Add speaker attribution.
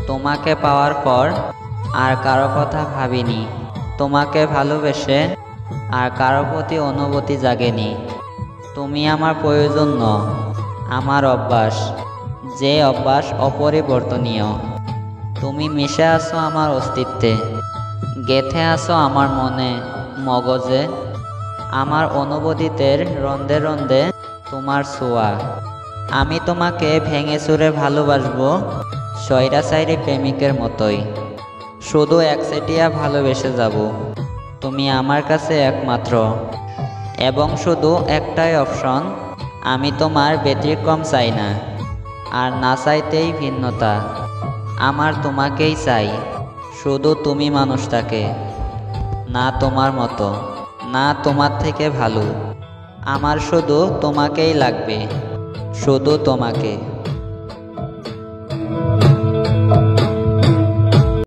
Speaker 1: তোমাকে পাওয়ার পর আর কারো কথা ভাবিনি। তোমাকে ভালোবেসে আর কারো প্রতি অনুভূতি জাগেনি। তুমি আমার প্রয়োজন নও, আমার অভ্যাস, যে অভ্যাস অপরিবর্তনীয়। তুমি মিশে আছো আমার অস্তিত্বে, গেঁথে আছো আমার মনে মগজে। আমার অনুভূতিদের রন্ধে রন্ধে তোমার ছোঁয়া। আমি তোমাকে ভেঙে চুরে ভালোবাসবো, স্বৈরাচারী প্রেমিকের মতোই। শুধু একচেটিয়া ভালোবেসে যাব। তুমি আমার কাছে একমাত্র, এবং শুধু একটাই অপশন। আমি তোমার ব্যতিক্রম চাই না, আর না চাইতেই ভিন্নতা। আমার তোমাকেই চাই, শুধু তুমি মানুষটাকে, না তোমার মতো, না তোমার থেকে ভালো। আমার শুধু তোমাকেই লাগবে, শুধু তোমাকে।